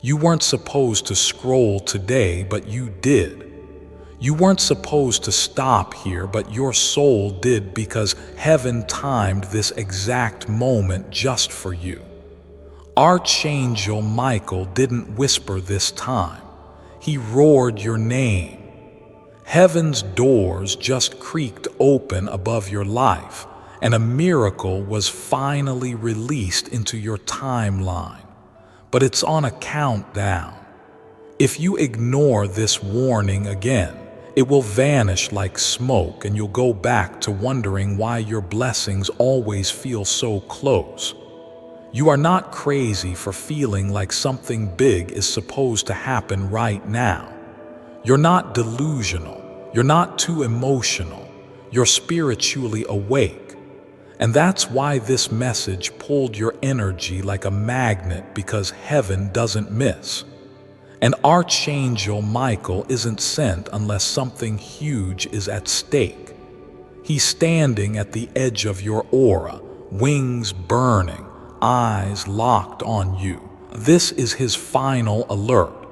You weren't supposed to scroll today, but you did. You weren't supposed to stop here, but your soul did, because heaven timed this exact moment just for you. Archangel Michael didn't whisper this time. He roared your name. Heaven's doors just creaked open above your life, and a miracle was finally released into your timeline. But it's on a countdown. If you ignore this warning again, it will vanish like smoke, and you'll go back to wondering why your blessings always feel so close. You are not crazy for feeling like something big is supposed to happen right now. You're not delusional. You're not too emotional. You're spiritually awake. And that's why this message pulled your energy like a magnet, because heaven doesn't miss. And Archangel Michael isn't sent unless something huge is at stake. He's standing at the edge of your aura, wings burning, eyes locked on you. This is his final alert.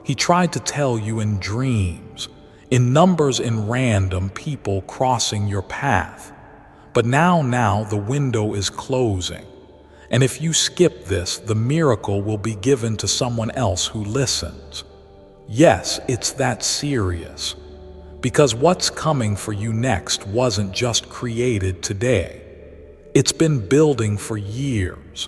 He tried to tell you in dreams, in numbers, in random people crossing your path. But now the window is closing. And if you skip this, the miracle will be given to someone else who listens. Yes, it's that serious. Because what's coming for you next wasn't just created today. It's been building for years.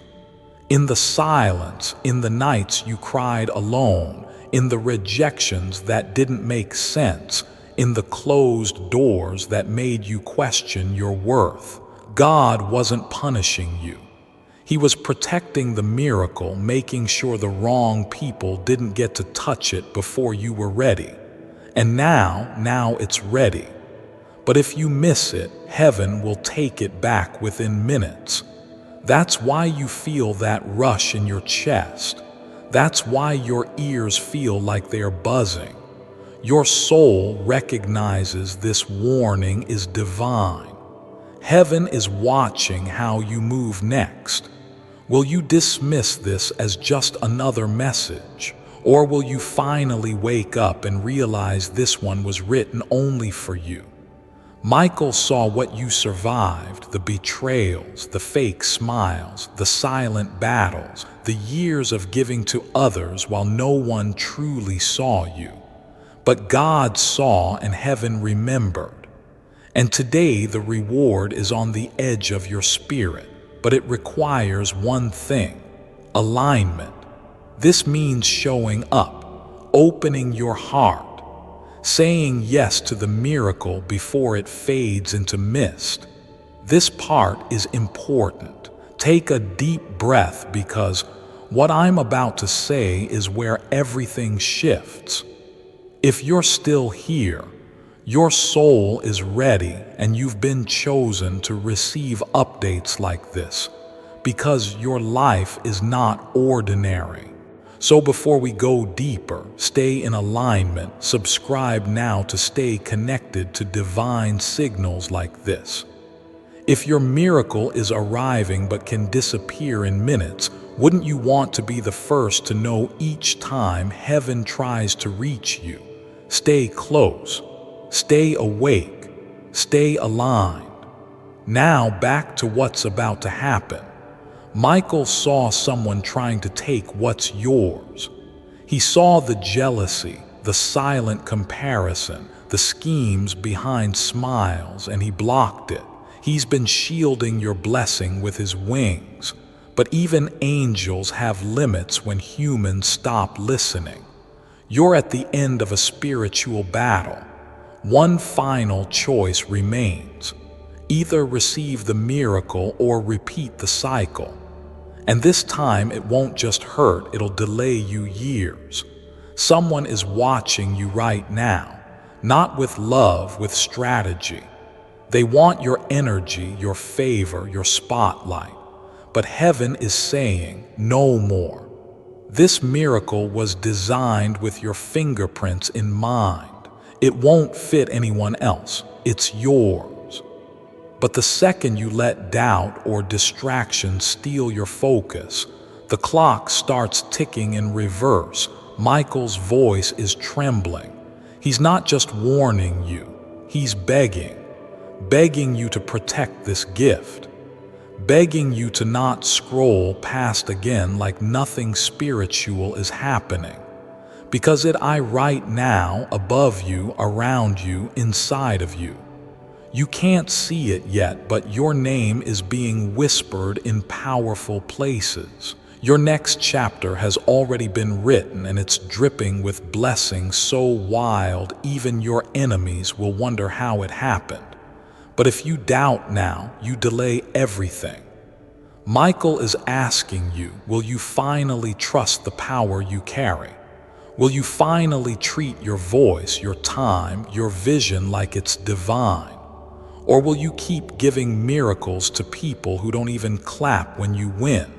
In the silence, in the nights you cried alone, in the rejections that didn't make sense, in the closed doors that made you question your worth, God wasn't punishing you. He was protecting the miracle, making sure the wrong people didn't get to touch it before you were ready. And now it's ready. But if you miss it, heaven will take it back within minutes. That's why you feel that rush in your chest. That's why your ears feel like they're buzzing. Your soul recognizes this warning is divine. Heaven is watching how you move next. Will you dismiss this as just another message? Or will you finally wake up and realize this one was written only for you? Michael saw what you survived, the betrayals, the fake smiles, the silent battles, the years of giving to others while no one truly saw you. But God saw, and heaven remembered. And today the reward is on the edge of your spirit. But it requires one thing: alignment. This means showing up, opening your heart, saying yes to the miracle before it fades into mist. This part is important. Take a deep breath, because what I'm about to say is where everything shifts. If you're still here, your soul is ready, and you've been chosen to receive updates like this, because your life is not ordinary. So before we go deeper, stay in alignment. Subscribe now to stay connected to divine signals like this. If your miracle is arriving but can disappear in minutes, wouldn't you want to be the first to know each time heaven tries to reach you? Stay close. Stay awake, stay aligned. Now back to what's about to happen. Michael saw someone trying to take what's yours. He saw the jealousy, the silent comparison, the schemes behind smiles, and he blocked it. He's been shielding your blessing with his wings. But even angels have limits when humans stop listening. You're at the end of a spiritual battle. One final choice remains. Either receive the miracle or repeat the cycle. And this time it won't just hurt, it'll delay you years. Someone is watching you right now, not with love, with strategy. They want your energy, your favor, your spotlight. But heaven is saying, no more. This miracle was designed with your fingerprints in mind. It won't fit anyone else. It's yours. But the second you let doubt or distraction steal your focus, The clock starts ticking in reverse. Michael's voice is trembling. He's not just warning you, he's begging you to protect this gift, begging you to not scroll past again like nothing spiritual is happening. Because I right now, above you, around you, inside of you. You can't see it yet, but your name is being whispered in powerful places. Your next chapter has already been written, and it's dripping with blessings so wild even your enemies will wonder how it happened. But if you doubt now, you delay everything. Michael is asking you, will you finally trust the power you carry? Will you finally treat your voice, your time, your vision like it's divine? Or will you keep giving miracles to people who don't even clap when you win?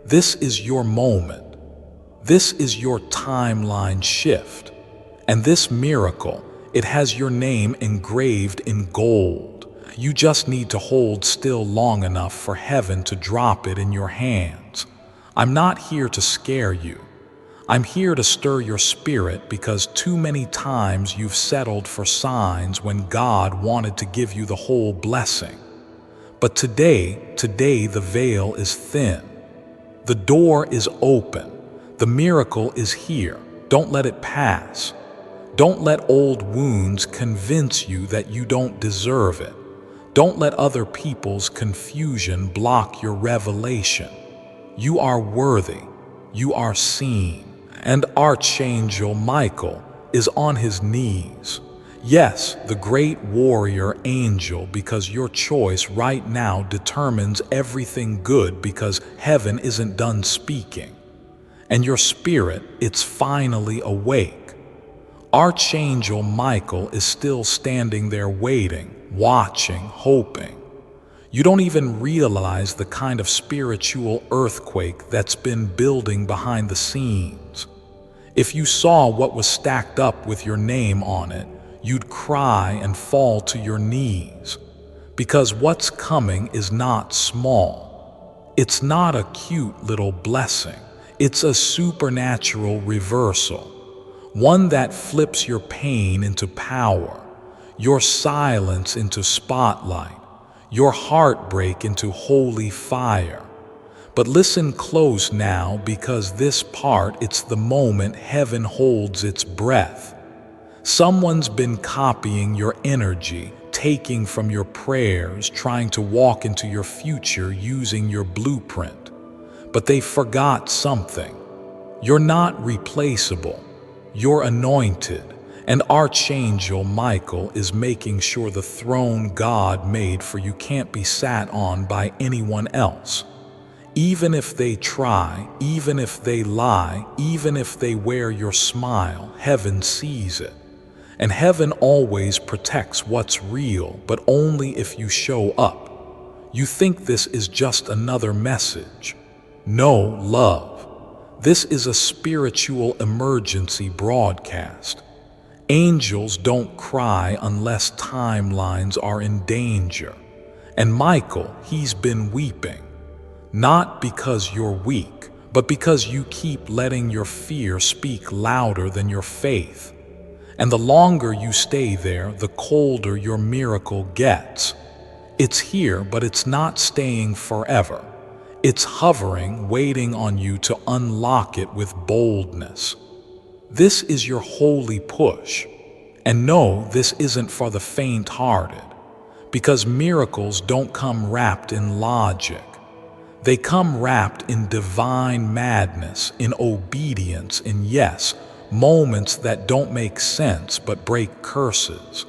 This is your moment. This is your timeline shift. And this miracle, it has your name engraved in gold. You just need to hold still long enough for heaven to drop it in your hands. I'm not here to scare you. I'm here to stir your spirit, because too many times you've settled for signs when God wanted to give you the whole blessing. But today the veil is thin. The door is open. The miracle is here. Don't let it pass. Don't let old wounds convince you that you don't deserve it. Don't let other people's confusion block your revelation. You are worthy. You are seen. And Archangel Michael is on his knees. Yes, the great warrior angel, because your choice right now determines everything good, because heaven isn't done speaking. And your spirit, it's finally awake. Archangel Michael is still standing there waiting, watching, hoping. You don't even realize the kind of spiritual earthquake that's been building behind the scenes. If you saw what was stacked up with your name on it, you'd cry and fall to your knees. Because what's coming is not small. It's not a cute little blessing. It's a supernatural reversal. One that flips your pain into power, your silence into spotlight, your heartbreak into holy fire. But listen close now, because this part, it's the moment heaven holds its breath. Someone's been copying your energy, taking from your prayers, trying to walk into your future using your blueprint. But they forgot something. You're not replaceable. You're anointed. And Archangel Michael is making sure the throne God made for you can't be sat on by anyone else. Even if they try, even if they lie, even if they wear your smile, heaven sees it. And heaven always protects what's real, but only if you show up. You think this is just another message. No, love. This is a spiritual emergency broadcast. Angels don't cry unless timelines are in danger. And Michael, he's been weeping. Not because you're weak, but because you keep letting your fear speak louder than your faith. And the longer you stay there, the colder your miracle gets. It's here, but it's not staying forever. It's hovering, waiting on you to unlock it with boldness. This is your holy push. And no, this isn't for the faint-hearted, because miracles don't come wrapped in logic. They come wrapped in divine madness, in obedience, in yes, moments that don't make sense but break curses.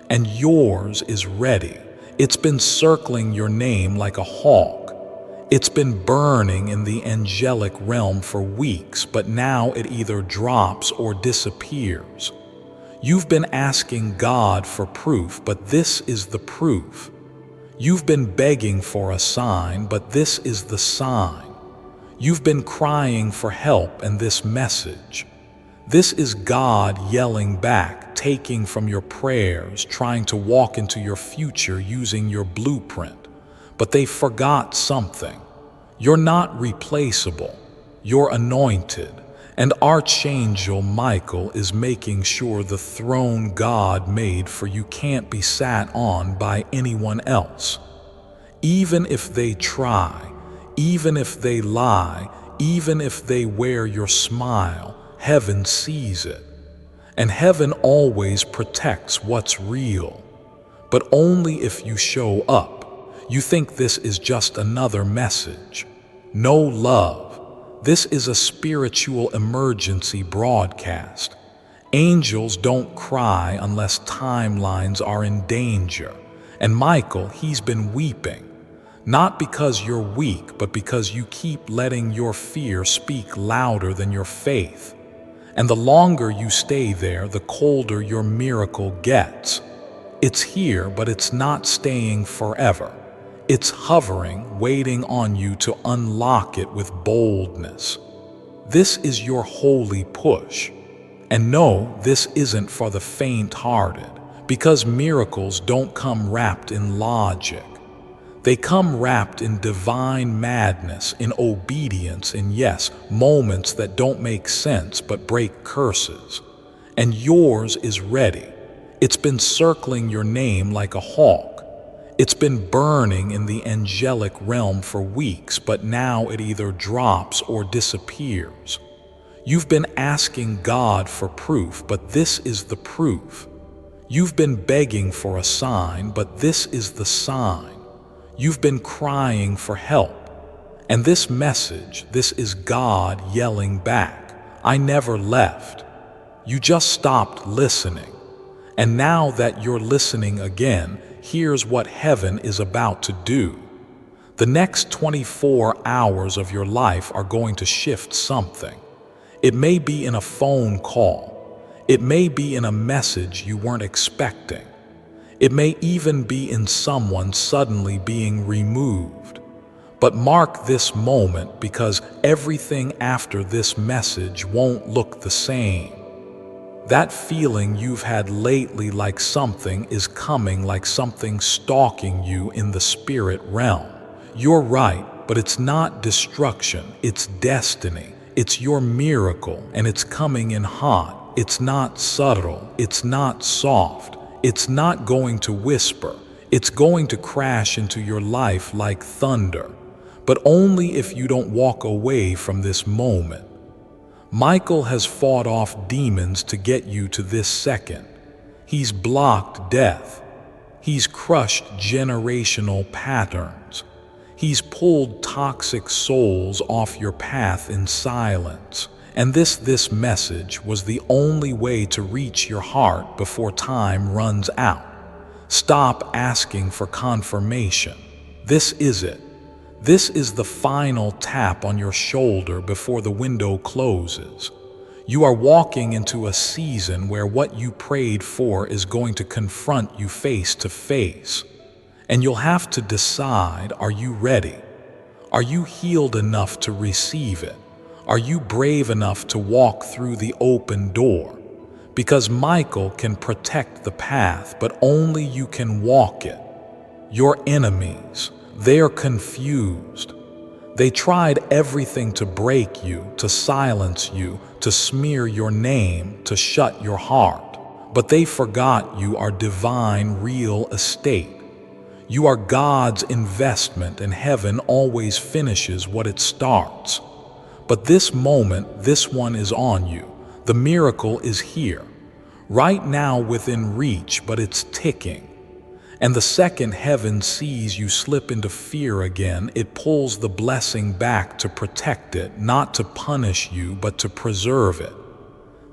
And yours is ready. It's been circling your name like a hawk. It's been burning in the angelic realm for weeks, but now it either drops or disappears. You've been asking God for proof, but this is the proof. You've been begging for a sign, but this is the sign. You've been crying for help, and this message. This is God yelling back, taking from your prayers, trying to walk into your future using your blueprint. But they forgot something. You're not replaceable. You're anointed, and Archangel Michael is making sure the throne God made for you can't be sat on by anyone else. Even if they try, even if they lie, even if they wear your smile, heaven sees it. And heaven always protects what's real, but only if you show up. You think this is just another message. No, love. This is a spiritual emergency broadcast. Angels don't cry unless timelines are in danger. And Michael, he's been weeping. Not because you're weak, but because you keep letting your fear speak louder than your faith. And the longer you stay there, the colder your miracle gets. It's here, but it's not staying forever. It's hovering, waiting on you to unlock it with boldness. This is your holy push. And no, this isn't for the faint-hearted, because miracles don't come wrapped in logic. They come wrapped in divine madness, in obedience, in yes, moments that don't make sense but break curses. And yours is ready. It's been circling your name like a hawk. It's been burning in the angelic realm for weeks, but now it either drops or disappears. You've been asking God for proof, but this is the proof. You've been begging for a sign, but this is the sign. You've been crying for help. And this message, this is God yelling back. I never left. You just stopped listening. And now that you're listening again, here's what heaven is about to do. The next 24 hours of your life are going to shift something. It may be in a phone call. It may be in a message you weren't expecting. It may even be in someone suddenly being removed. But mark this moment, because everything after this message won't look the same. That feeling you've had lately, like something is coming, like something stalking you in the spirit realm. You're right, but it's not destruction, it's destiny. It's your miracle, and it's coming in hot. It's not subtle, it's not soft. It's not going to whisper. It's going to crash into your life like thunder, but only if you don't walk away from this moment. Michael has fought off demons to get you to this second. He's blocked death. He's crushed generational patterns. He's pulled toxic souls off your path in silence. And this message was the only way to reach your heart before time runs out. Stop asking for confirmation. This is it. This is the final tap on your shoulder before the window closes. You are walking into a season where what you prayed for is going to confront you face to face. And you'll have to decide, are you ready? Are you healed enough to receive it? Are you brave enough to walk through the open door? Because Michael can protect the path, but only you can walk it. Your enemies, they're confused. They tried everything to break you, to silence you, to smear your name, to shut your heart. But they forgot you are divine real estate. You are God's investment, and heaven always finishes what it starts. But this moment, this one is on you. The miracle is here, right now within reach, but it's ticking. And the second heaven sees you slip into fear again, it pulls the blessing back to protect it, not to punish you, but to preserve it.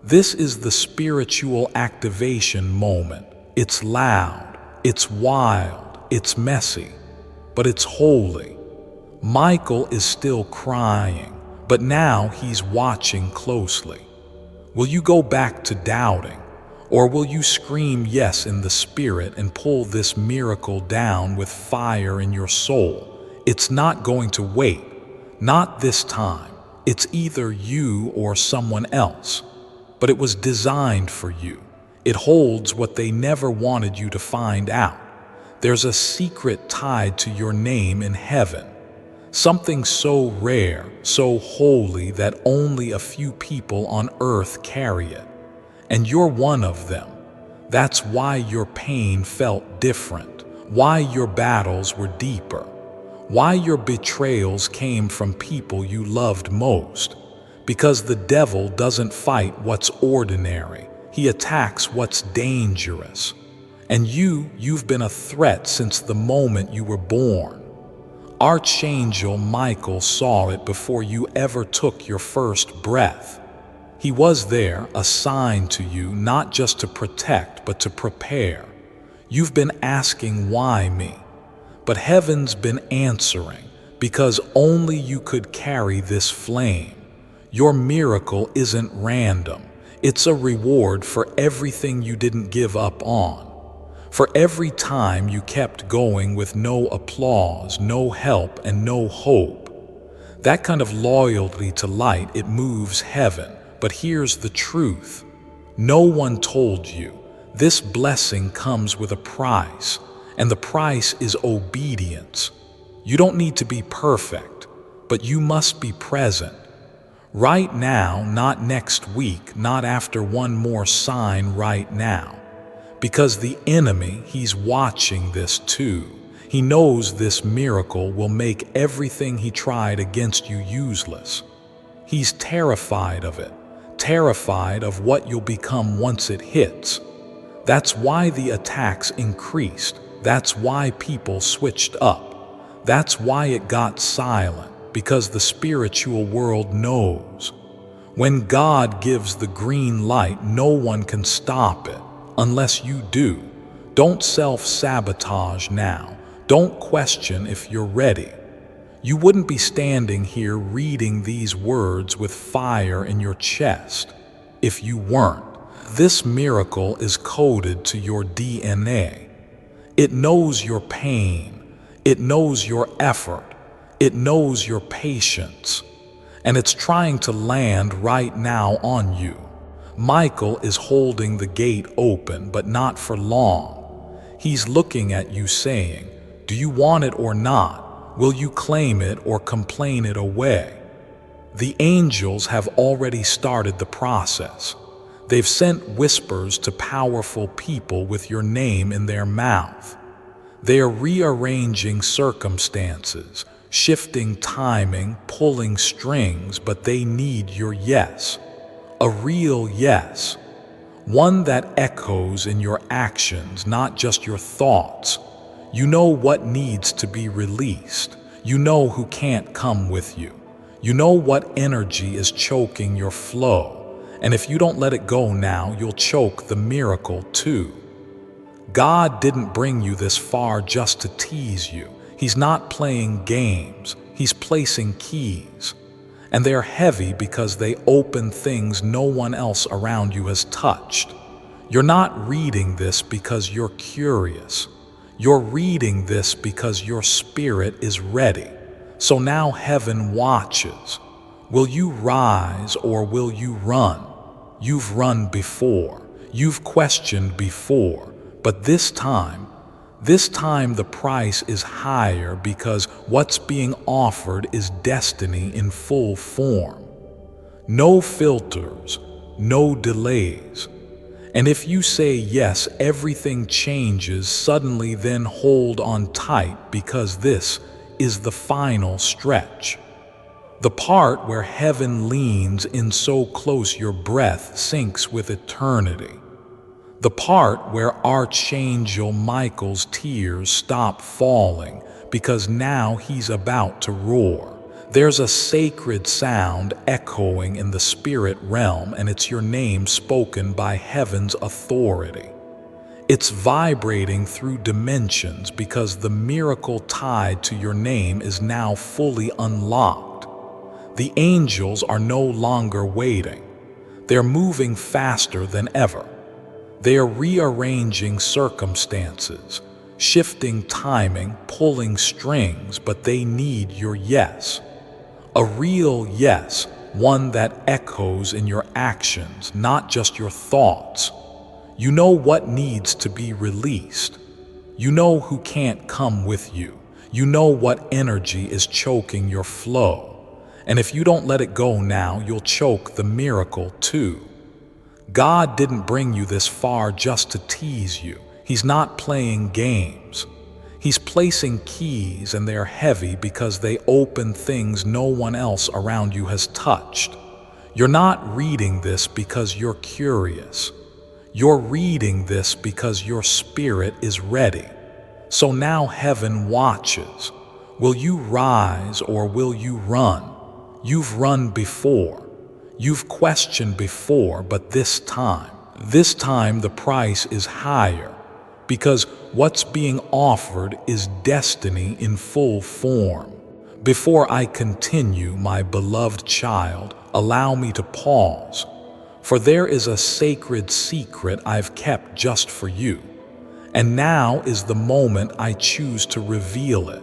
This is the spiritual activation moment. It's loud, it's wild, it's messy, but it's holy. Michael is still crying, but now he's watching closely. Will you go back to doubting, or will you scream yes in the spirit and pull this miracle down with fire in your soul? It's not going to wait, not this time. It's either you or someone else, but it was designed for you. It holds what they never wanted you to find out. There's a secret tied to your name in heaven. Something so rare, so holy that only a few people on earth carry it. And you're one of them. That's why your pain felt different, why your battles were deeper, why your betrayals came from people you loved most. Because the devil doesn't fight what's ordinary, he attacks what's dangerous. And you've been a threat since the moment you were born. Archangel Michael saw it before you ever took your first breath. He was there, assigned to you, not just to protect, but to prepare. You've been asking, why me? But heaven's been answering, because only you could carry this flame. Your miracle isn't random. It's a reward for everything you didn't give up on. For every time you kept going with no applause, no help, and no hope. That kind of loyalty to light, it moves heaven. But here's the truth. No one told you. This blessing comes with a price, and the price is obedience. You don't need to be perfect, but you must be present. Right now, not next week, not after one more sign, right now. Because the enemy, he's watching this too. He knows this miracle will make everything he tried against you useless. He's terrified of it, terrified of what you'll become once it hits. That's why the attacks increased. That's why people switched up. That's why it got silent, because the spiritual world knows. When God gives the green light, no one can stop it. Unless you do. Don't self-sabotage now. Don't question if you're ready. You wouldn't be standing here reading these words with fire in your chest if you weren't. This miracle is coded to your DNA. It knows your pain. It knows your effort. It knows your patience. And it's trying to land right now on you. Michael is holding the gate open, but not for long. He's looking at you saying, do you want it or not? Will you claim it or complain it away? The angels have already started the process. They've sent whispers to powerful people with your name in their mouth. They are rearranging circumstances, shifting timing, pulling strings, but they need your yes. A real yes, one that echoes in your actions, not just your thoughts. You know what needs to be released. You know who can't come with you. You know what energy is choking your flow. And if you don't let it go now, you'll choke the miracle too. God didn't bring you this far just to tease you. He's not playing games. He's placing keys. And they're heavy because they open things no one else around you has touched. You're not reading this because you're curious. You're reading this because your spirit is ready. So now heaven watches. Will you rise or will you run? You've run before. You've questioned before. But this time the price is higher because what's being offered is destiny in full form. No filters, no delays. And if you say yes, everything changes suddenly, then hold on tight because this is the final stretch. The part where heaven leans in so close your breath sinks with eternity. The part where Archangel Michael's tears stop falling because now he's about to roar. There's a sacred sound echoing in the spirit realm, and it's your name spoken by heaven's authority. It's vibrating through dimensions because the miracle tied to your name is now fully unlocked. The angels are no longer waiting. They're moving faster than ever. They are rearranging circumstances, shifting timing, pulling strings, but they need your yes. A real yes, one that echoes in your actions, not just your thoughts. You know what needs to be released. You know who can't come with you. You know what energy is choking your flow. And if you don't let it go now, you'll choke the miracle too. God didn't bring you this far just to tease you. He's not playing games. He's placing keys, and they're heavy because they open things no one else around you has touched. You're not reading this because you're curious. You're reading this because your spirit is ready. So now heaven watches. Will you rise or will you run? You've run before. You've questioned before, but this time the price is higher, because what's being offered is destiny in full form. Before I continue, my beloved child, allow me to pause, for there is a sacred secret I've kept just for you, and now is the moment I choose to reveal it.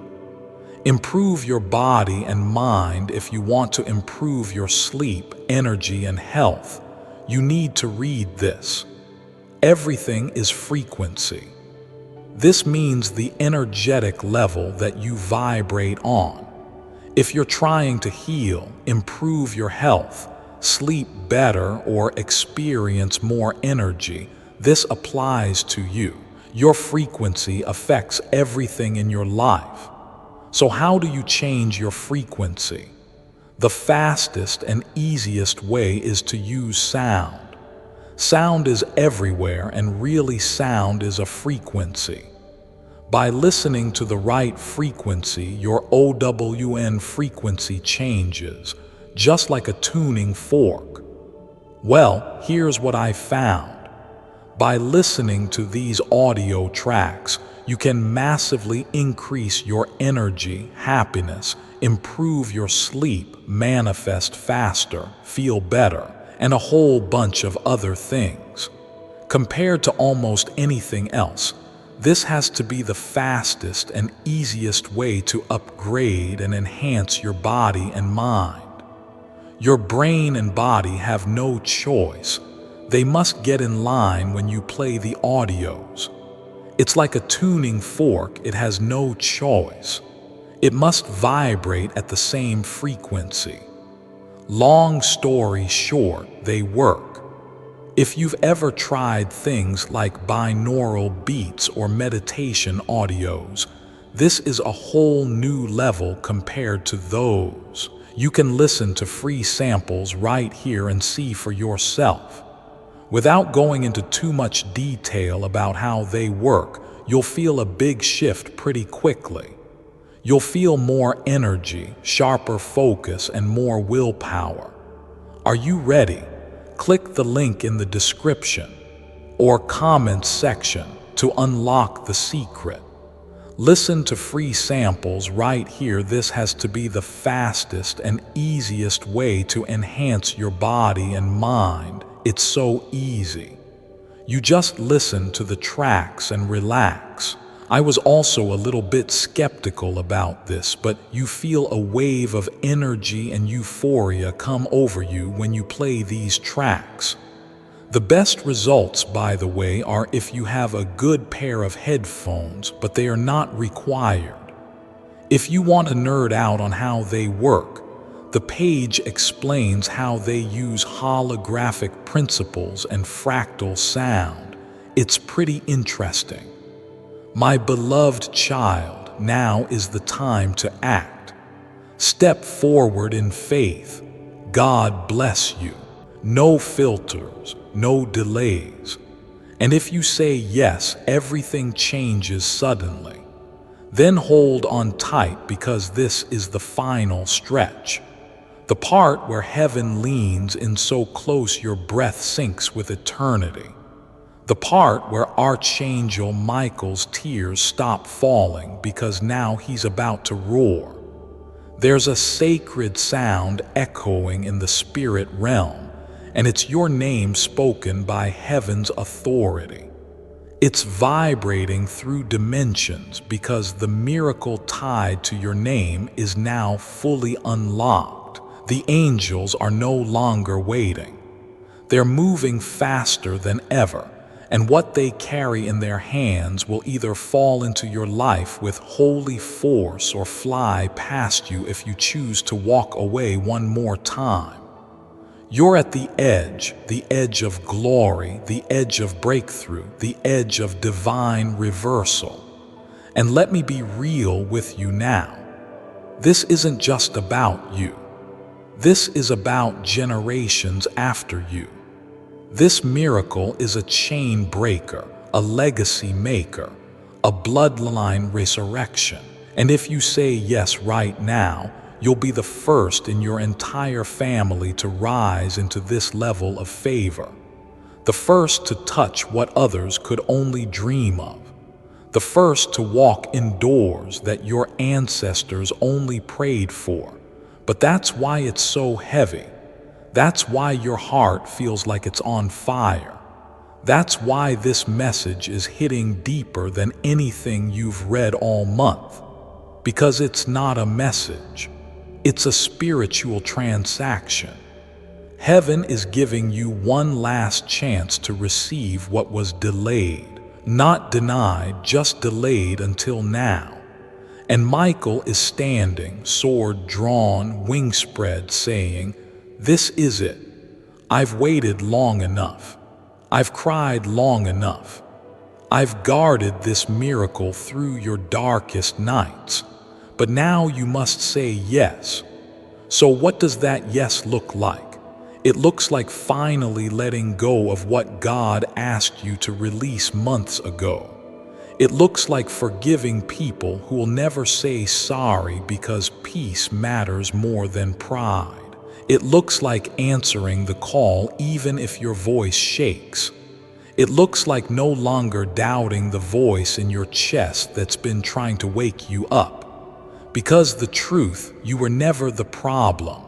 Improve your body and mind if you want to improve your sleep, energy, and health. You need to read this. Everything is frequency. This means the energetic level that you vibrate on. If you're trying to heal, improve your health, sleep better, or experience more energy, this applies to you. Your frequency affects everything in your life. So how do you change your frequency? The fastest and easiest way is to use sound. Sound is everywhere, and really sound is a frequency. By listening to the right frequency, your OWN frequency changes, just like a tuning fork. Well, here's what I found. By listening to these audio tracks, you can massively increase your energy, happiness, improve your sleep, manifest faster, feel better, and a whole bunch of other things. Compared to almost anything else, this has to be the fastest and easiest way to upgrade and enhance your body and mind. Your brain and body have no choice. They must get in line when you play the audios. It's like a tuning fork, it has no choice. It must vibrate at the same frequency. Long story short, they work. If you've ever tried things like binaural beats or meditation audios, this is a whole new level compared to those. You can listen to free samples right here and see for yourself. Without going into too much detail about how they work, you'll feel a big shift pretty quickly. You'll feel more energy, sharper focus, and more willpower. Are you ready? Click the link in the description or comments section to unlock the secret. Listen to free samples right here. This has to be the fastest and easiest way to enhance your body and mind. It's so easy. You just listen to the tracks and relax. I was also a little bit skeptical about this, but you feel a wave of energy and euphoria come over you when you play these tracks. The best results, by the way, are if you have a good pair of headphones, but they are not required. If you want to nerd out on how they work, the page explains how they use holographic principles and fractal sound. It's pretty interesting. My beloved child, now is the time to act. Step forward in faith. God bless you. No filters, no delays. And if you say yes, everything changes suddenly. Then hold on tight, because this is the final stretch. The part where heaven leans in so close your breath sinks with eternity. The part where Archangel Michael's tears stop falling because now he's about to roar. There's a sacred sound echoing in the spirit realm, and it's your name spoken by heaven's authority. It's vibrating through dimensions because the miracle tied to your name is now fully unlocked. The angels are no longer waiting. They're moving faster than ever, and what they carry in their hands will either fall into your life with holy force or fly past you if you choose to walk away one more time. You're at the edge of glory, the edge of breakthrough, the edge of divine reversal. And let me be real with you now. This isn't just about you. This is about generations after you. This miracle is a chain breaker, a legacy maker, a bloodline resurrection. And if you say yes right now, you'll be the first in your entire family to rise into this level of favor. The first to touch what others could only dream of. The first to walk in doors that your ancestors only prayed for. But that's why it's so heavy. That's why your heart feels like it's on fire. That's why this message is hitting deeper than anything you've read all month. Because it's not a message. It's a spiritual transaction. Heaven is giving you one last chance to receive what was delayed. Not denied, just delayed until now. And Michael is standing, sword drawn, wings spread, saying, "This is it. I've waited long enough. I've cried long enough. I've guarded this miracle through your darkest nights. But now you must say yes." So what does that yes look like? It looks like finally letting go of what God asked you to release months ago. It looks like forgiving people who will never say sorry because peace matters more than pride. It looks like answering the call even if your voice shakes. It looks like no longer doubting the voice in your chest that's been trying to wake you up. Because the truth, you were never the problem.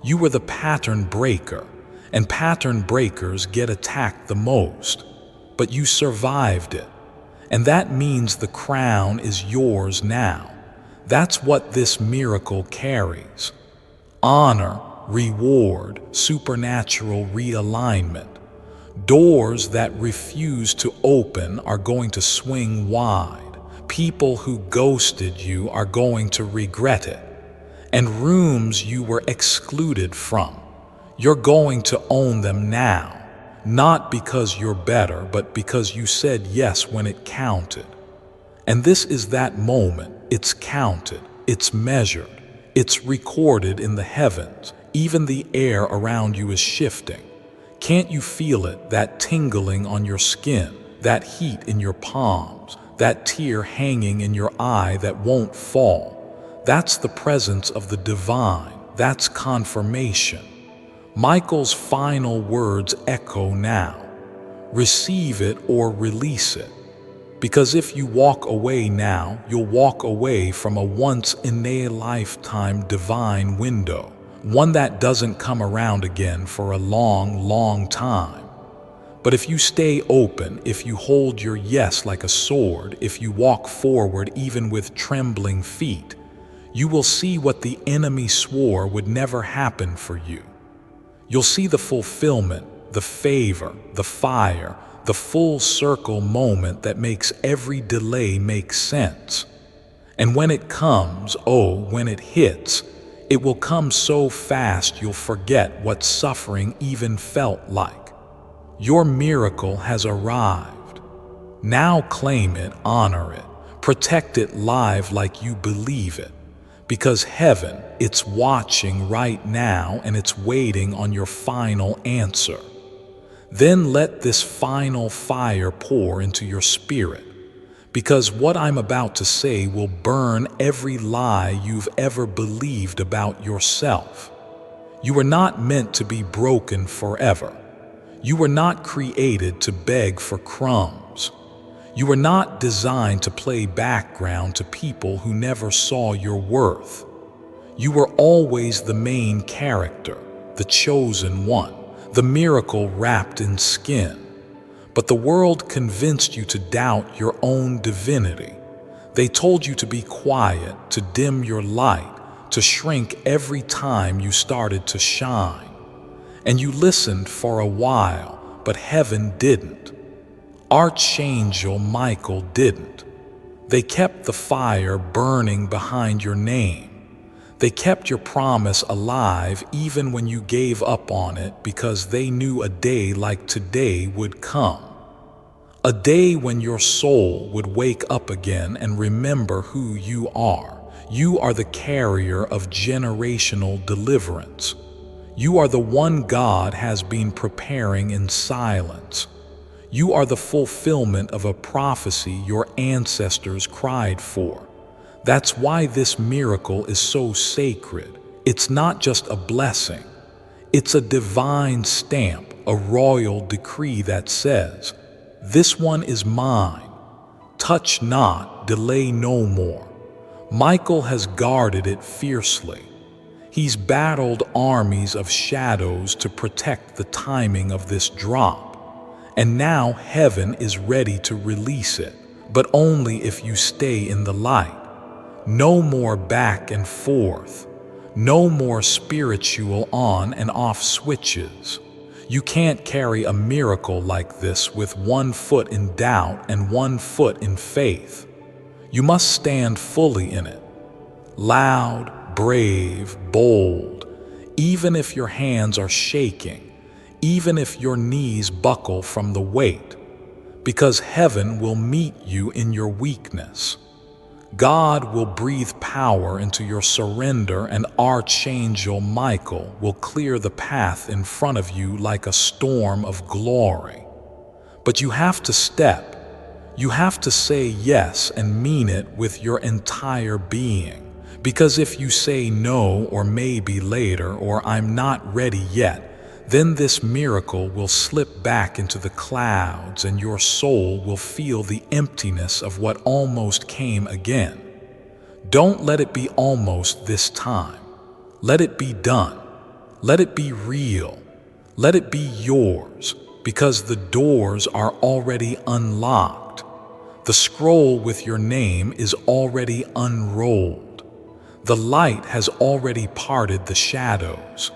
You were the pattern breaker, and pattern breakers get attacked the most. But you survived it, and that means the crown is yours now. That's what this miracle carries. Honor, reward, supernatural realignment. Doors that refuse to open are going to swing wide. People who ghosted you are going to regret it. And rooms you were excluded from, you're going to own them now. Not because you're better, but because you said yes when it counted. And this is that moment. It's counted, it's measured, it's recorded in the heavens. Even the air around you is shifting. Can't you feel it, that tingling on your skin, that heat in your palms, that tear hanging in your eye that won't fall? That's the presence of the divine. That's confirmation. Michael's final words echo now. Receive it or release it. Because if you walk away now, you'll walk away from a once-in-a-lifetime divine window. One that doesn't come around again for a long, long time. But if you stay open, if you hold your yes like a sword, if you walk forward even with trembling feet, you will see what the enemy swore would never happen for you. You'll see the fulfillment, the favor, the fire, the full circle moment that makes every delay make sense. And when it comes, when it hits, it will come so fast you'll forget what suffering even felt like. Your miracle has arrived. Now claim it, honor it, protect it live like you believe it. Because heaven, it's watching right now and it's waiting on your final answer. Then let this final fire pour into your spirit. Because what I'm about to say will burn every lie you've ever believed about yourself. You were not meant to be broken forever. You were not created to beg for crumbs. You were not designed to play background to people who never saw your worth. You were always the main character, the chosen one, the miracle wrapped in skin. But the world convinced you to doubt your own divinity. They told you to be quiet, to dim your light, to shrink every time you started to shine. And you listened for a while, but heaven didn't. Archangel Michael didn't. They kept the fire burning behind your name. They kept your promise alive even when you gave up on it, because they knew a day like today would come. A day when your soul would wake up again and remember who you are. You are the carrier of generational deliverance. You are the one God has been preparing in silence. You are the fulfillment of a prophecy your ancestors cried for. That's why this miracle is so sacred. It's not just a blessing. It's a divine stamp, a royal decree that says, "This one is mine. Touch not, delay no more." Michael has guarded it fiercely. He's battled armies of shadows to protect the timing of this drop. And now heaven is ready to release it, but only if you stay in the light. No more back and forth. No more spiritual on and off switches. You can't carry a miracle like this with one foot in doubt and one foot in faith. You must stand fully in it. Loud, brave, bold, even if your hands are shaking, even if your knees buckle from the weight, because heaven will meet you in your weakness. God will breathe power into your surrender, and Archangel Michael will clear the path in front of you like a storm of glory. But you have to step. You have to say yes and mean it with your entire being. Because if you say no, or maybe later, or I'm not ready yet, then this miracle will slip back into the clouds and your soul will feel the emptiness of what almost came again. Don't let it be almost this time. Let it be done. Let it be real. Let it be yours, because the doors are already unlocked. The scroll with your name is already unrolled. The light has already parted the shadows.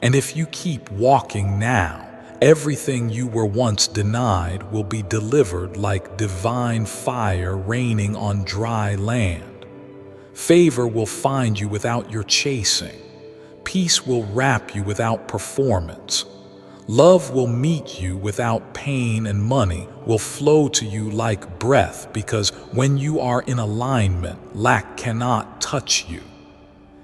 And if you keep walking now, everything you were once denied will be delivered like divine fire raining on dry land. Favor will find you without your chasing. Peace will wrap you without performance. Love will meet you without pain, and money will flow to you like breath, because when you are in alignment, lack cannot touch you.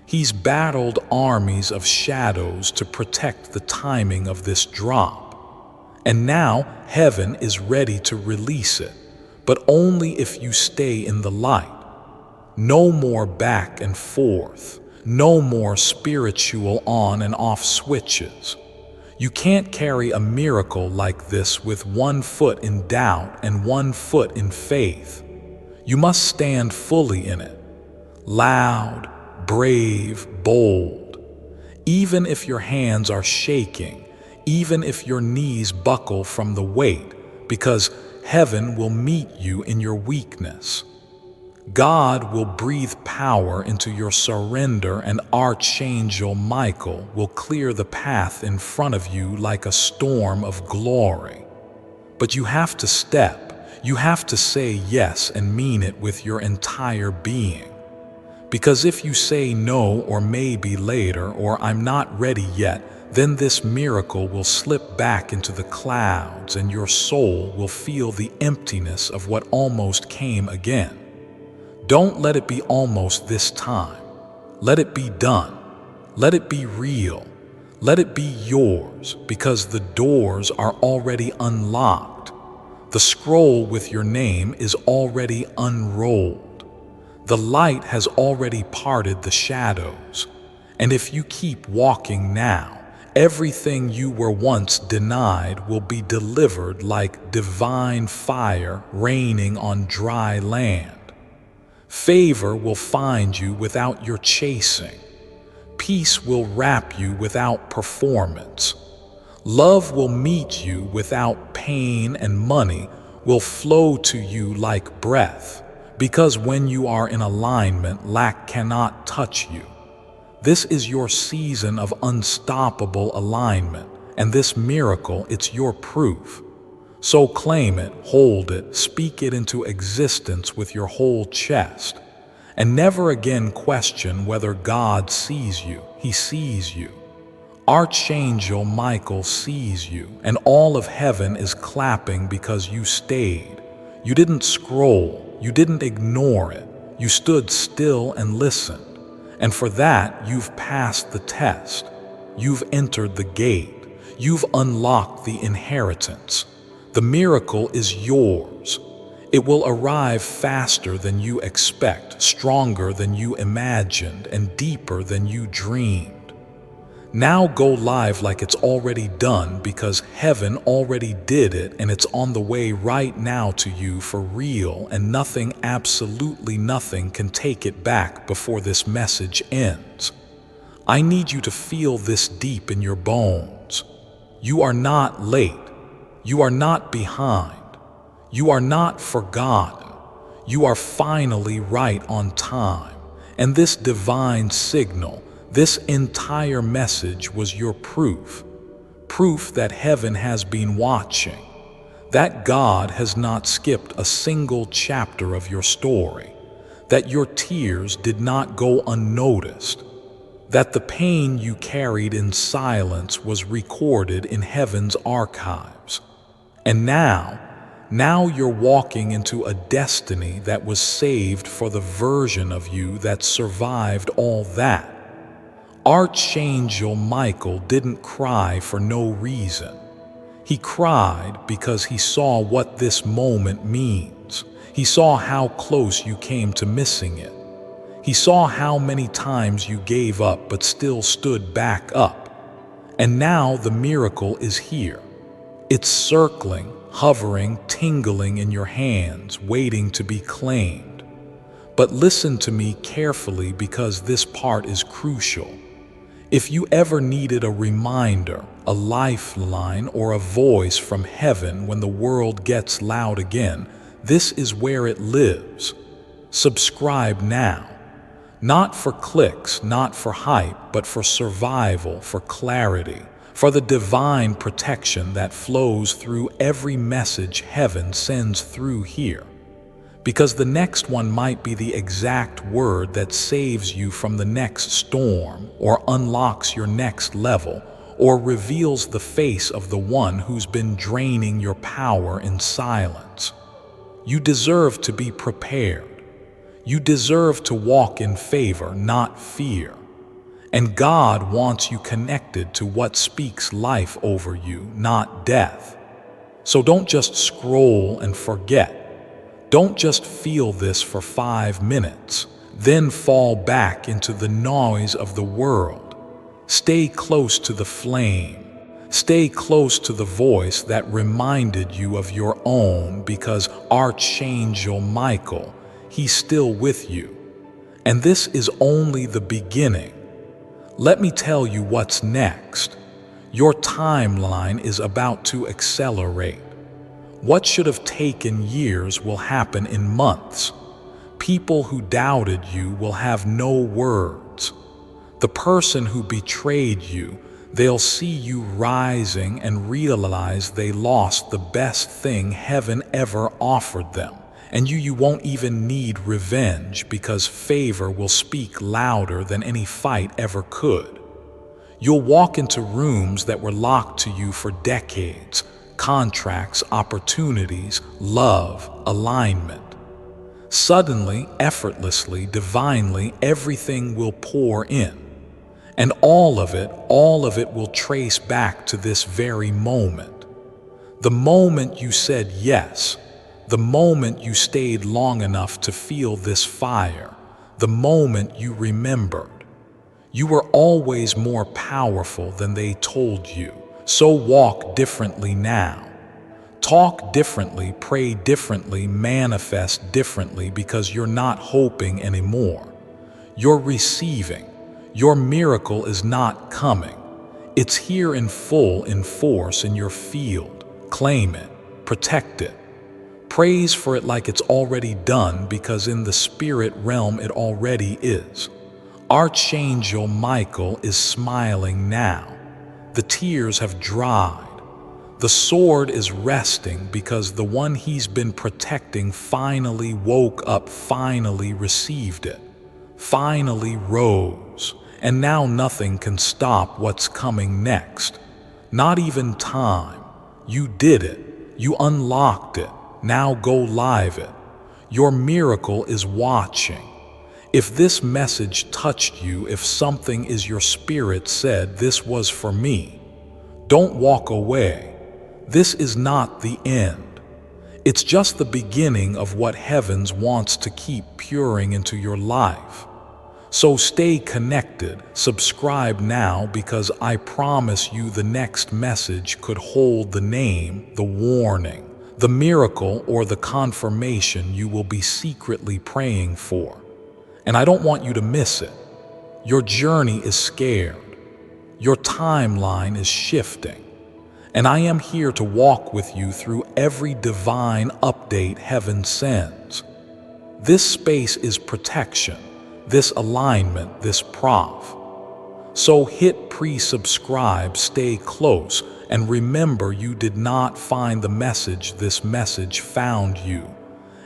He's battled armies of shadows to protect the timing of this drop. And now heaven is ready to release it, but only if you stay in the light. No more back and forth. No more spiritual on and off switches. You can't carry a miracle like this with one foot in doubt and one foot in faith. You must stand fully in it. Loud, brave, bold. Even if your hands are shaking, even if your knees buckle from the weight, because heaven will meet you in your weakness. God will breathe power into your surrender, and Archangel Michael will clear the path in front of you like a storm of glory. But you have to step. You have to say yes and mean it with your entire being. Because if you say no, or maybe later, or I'm not ready yet, then this miracle will slip back into the clouds and your soul will feel the emptiness of what almost came again. Don't let it be almost this time. Let it be done. Let it be real. Let it be yours, because the doors are already unlocked. The scroll with your name is already unrolled. The light has already parted the shadows. And if you keep walking now, everything you were once denied will be delivered like divine fire raining on dry land. Favor will find you without your chasing. Peace will wrap you without performance. Love will meet you without pain, and money will flow to you like breath, because when you are in alignment, lack cannot touch you. This is your season of unstoppable alignment, and this miracle, it's your proof. So claim it, hold it, speak it into existence with your whole chest, and never again question whether God sees you. He sees you. Archangel Michael sees you, and all of heaven is clapping because you stayed. You didn't scroll, you didn't ignore it. You stood still and listened. And for that, you've passed the test. You've entered the gate. You've unlocked the inheritance. The miracle is yours. It will arrive faster than you expect, stronger than you imagined, and deeper than you dreamed. Now go live like it's already done, because heaven already did it, and it's on the way right now to you for real, and nothing, absolutely nothing, can take it back before this message ends. I need you to feel this deep in your bones. You are not late. You are not behind. You are not forgotten. You are finally right on time. And this divine signal, this entire message was your proof. Proof that heaven has been watching. That God has not skipped a single chapter of your story. That your tears did not go unnoticed. That the pain you carried in silence was recorded in heaven's archives. And now you're walking into a destiny that was saved for the version of you that survived all that. Archangel Michael didn't cry for no reason. He cried because he saw what this moment means. He saw how close you came to missing it. He saw how many times you gave up but still stood back up. And now the miracle is here. It's circling, hovering, tingling in your hands, waiting to be claimed. But listen to me carefully, because this part is crucial. If you ever needed a reminder, a lifeline, or a voice from heaven when the world gets loud again, this is where it lives. Subscribe now. Not for clicks, not for hype, but for survival, for clarity, for the divine protection that flows through every message heaven sends through here. Because the next one might be the exact word that saves you from the next storm, or unlocks your next level, or reveals the face of the one who's been draining your power in silence. You deserve to be prepared. You deserve to walk in favor, not fear. And God wants you connected to what speaks life over you, not death. So don't just scroll and forget. Don't just feel this for 5 minutes, then fall back into the noise of the world. Stay close to the flame. Stay close to the voice that reminded you of your own, because Archangel Michael, he's still with you. And this is only the beginning. Let me tell you what's next. Your timeline is about to accelerate. What should have taken years will happen in months. People who doubted you will have no words. The person who betrayed you, they'll see you rising and realize they lost the best thing heaven ever offered them. And you won't even need revenge, because favor will speak louder than any fight ever could. You'll walk into rooms that were locked to you for decades. Contracts, opportunities, love, alignment. Suddenly, effortlessly, divinely, everything will pour in. And all of it will trace back to this very moment. The moment you said yes. The moment you stayed long enough to feel this fire. The moment you remembered. You were always more powerful than they told you. So walk differently now. Talk differently, pray differently, manifest differently, because you're not hoping anymore. You're receiving. Your miracle is not coming. It's here in full, in force, in your field. Claim it. Protect it. Praise for it like it's already done, because in the spirit realm it already is. Archangel Michael is smiling now. The tears have dried. The sword is resting because the one he's been protecting finally woke up, finally received it, finally rose, and now nothing can stop what's coming next. Not even time. You did it. You unlocked it. Now go live it. Your miracle is watching. If this message touched you, if something is your spirit said, this was for me, don't walk away. This is not the end. It's just the beginning of what heavens wants to keep pouring into your life. So stay connected, subscribe now, because I promise you the next message could hold the name, the warning, the miracle, or the confirmation you will be secretly praying for. And I don't want you to miss it. Your journey is scared. Your timeline is shifting. And I am here to walk with you through every divine update heaven sends. This space is protection, this alignment, this prof. So hit pre-subscribe, stay close, and remember, you did not find the message, this message found you.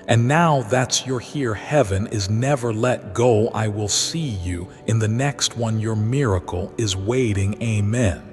And now that's you're here, heaven is never let go. I will see you in the next one. Your miracle is waiting. Amen.